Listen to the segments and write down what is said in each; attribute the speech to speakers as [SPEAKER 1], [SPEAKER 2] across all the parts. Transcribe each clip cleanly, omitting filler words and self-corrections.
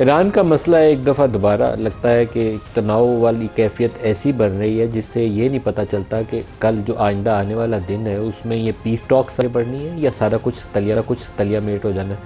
[SPEAKER 1] Iran का मसला एक दफ़ा दोबारा लगता है कि तनाव वाली कैफियत ऐसी बन रही है जिससे ये नहीं पता चलता कि कल जो आइंदा आने वाला दिन है उसमें ये पीस टॉक्स आगे बढ़नी है या सारा कुछ तलिया मेट हो जाना है।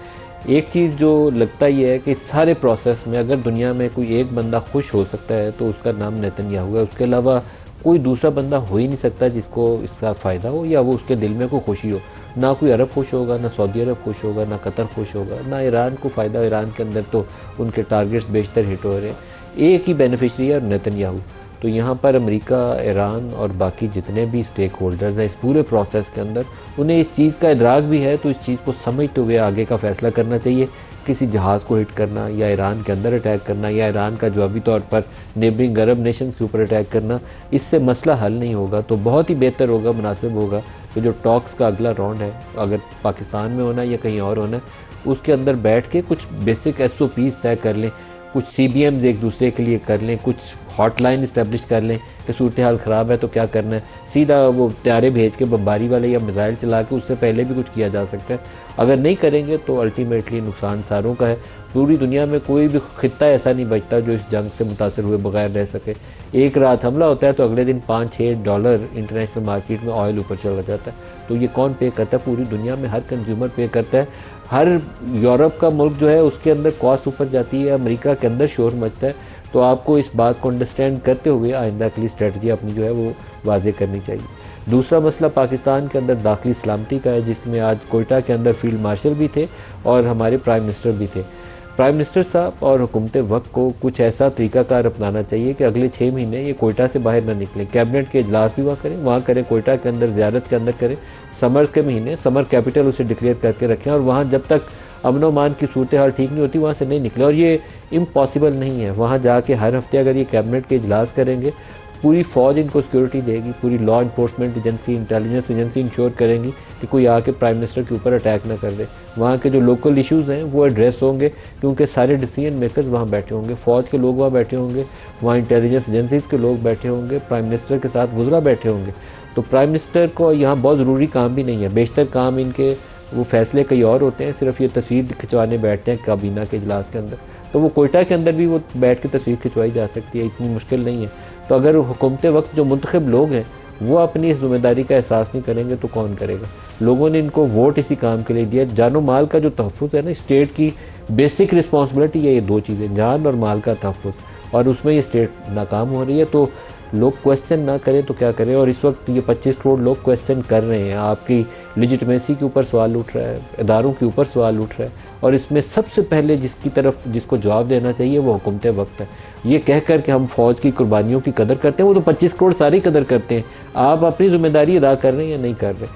[SPEAKER 1] एक चीज़ जो लगता ही है कि सारे प्रोसेस में अगर दुनिया में कोई एक बंदा खुश हो सकता है तो उसका नाम नेतन्याहू है। उसके अलावा कोई दूसरा बंदा हो ही नहीं सकता जिसको इसका फ़ायदा हो या वो उसके दिल में कोई खुशी हो। ना कोई अरब खुश होगा, ना सऊदी अरब खुश होगा, ना कतर खुश होगा, ना ईरान को फ़ायदा। ईरान के अंदर तो उनके टारगेट्स बेशतर हिट हो रहे हैं। एक ही बेनिफिशरी है, नेतन्याहू। तो यहाँ पर अमेरिका, ईरान और बाकी जितने भी स्टेक होल्डर्स हैं इस पूरे प्रोसेस के अंदर, उन्हें इस चीज़ का इदराक भी है, तो इस चीज़ को समझते हुए आगे का फ़ैसला करना चाहिए। किसी जहाज़ को हिट करना या ईरान के अंदर अटैक करना या ईरान का जवाबी तौर पर नेबरिंग अरब नेशंस के ऊपर अटैक करना, इससे मसला हल नहीं होगा। तो बहुत ही बेहतर होगा, मुनासिब होगा कि जो टॉक्स का अगला राउंड है, अगर पाकिस्तान में होना है या कहीं और होना है, उसके अंदर बैठ के कुछ बेसिक SOPs तय कर लें, कुछ CBMs एक दूसरे के लिए कर लें, कुछ हॉटलाइन इस्टेब्लिश कर लें कि सूरत हाल ख़राब है तो क्या करना है। सीधा वो त्यारे भेज के बमबारी वाले या मिसाइल चला के उससे पहले भी कुछ किया जा सकता है। अगर नहीं करेंगे तो अल्टीमेटली नुकसान सारों का है। पूरी दुनिया में कोई भी खित्ता ऐसा नहीं बचता जो इस जंग से मुतासर हुए बगैर रह सके। एक रात हमला होता है तो अगले दिन $5-6 इंटरनेशनल मार्केट में ऑयल ऊपर चला जाता है। तो ये कौन पे करता है? पूरी दुनिया में हर कंज्यूमर पे करता है। हर यूरोप का मुल्क जो है उसके अंदर कॉस्ट ऊपर जाती है, अमेरिका के अंदर शोर मचता है। तो आपको इस बात को अंडरस्टैंड करते हुए आइंदा के लिए स्ट्रेटजी अपनी जो है वो वाजे करनी चाहिए। दूसरा मसला पाकिस्तान के अंदर दाखिली सलामती का है, जिसमें आज कोयटा के अंदर फील्ड मार्शल भी थे और हमारे प्राइम मिनिस्टर भी थे। प्राइम मिनिस्टर साहब और हुकूमत वक्त को कुछ ऐसा तरीकाकार अपनाना चाहिए कि अगले 6 महीने ये कोयटा से बाहर ना निकलें। कैबिनेट के इजलास भी वहाँ करें, कोयटा के अंदर ज़ियारत के अंदर करें। समर्स के महीने समर कैपिटल उसे डिक्लेयर करके रखें और वहाँ जब तक अमन मान की सूरत हाल ठीक नहीं होती वहाँ से नहीं निकले। और ये इम्पॉसिबल नहीं है। वहाँ जाके हर हफ्ते अगर ये कैबिनेट के इजलास करेंगे, पूरी फ़ौज इनको सिक्योरिटी देगी, पूरी law enforcement agency, intelligence agency ensure करेंगी कि कोई आके प्राइम मिनिस्टर के ऊपर अटैक ना कर दे। वहाँ के जो लोकल इश्यूज़ हैं वो एड्रेस होंगे, क्योंकि सारे डिसीजन मेकर्स वहाँ बैठे होंगे, फ़ौज के लोग वहाँ बैठे होंगे, वहाँ इंटेलिजेंस एजेंसीज़ के लोग बैठे होंगे, प्राइम मिनिस्टर के साथ वज़रा बैठे होंगे। तो प्राइम मिनिस्टर को यहाँ बहुत ज़रूरी काम भी नहीं है। बेशतर काम इनके वो फ़ैसले कई और होते हैं, सिर्फ ये तस्वीर खिंचवाने बैठते हैं काबीना के इजलास के अंदर। तो वो कोयटा के अंदर भी वो बैठ के तस्वीर खिंचवाई जा सकती है, इतनी मुश्किल नहीं है। तो अगर हुकूमत वक्त जो मुंतखब लोग हैं वो अपनी इस जिम्मेदारी का एहसास नहीं करेंगे तो कौन करेगा? लोगों ने इनको वोट इसी काम के लिए दिया। जानो माल का जो तहफ़्फ़ुज़ है ना, स्टेट की बेसिक रिस्पॉन्सिबिलिटी है ये दो चीज़ें, जान और माल का तहफ़्फ़ुज़, और उसमें ये स्टेट नाकाम हो रही है। तो लोग क्वेश्चन ना करें तो क्या करें? और इस वक्त ये 25 करोड़ लोग क्वेश्चन कर रहे हैं। आपकी लिजिटमेसी के ऊपर सवाल उठ रहा है, इदारों के ऊपर सवाल उठ रहा है, और इसमें सबसे पहले जिसको जवाब देना चाहिए वो हुकूमत वक्त है। ये कह कर कि हम फ़ौज की कुर्बानियों की कदर करते हैं, वो तो 25 करोड़ सारी कदर करते हैं। आप अपनी जिम्मेदारी अदा कर रहे हैं या नहीं कर रहे?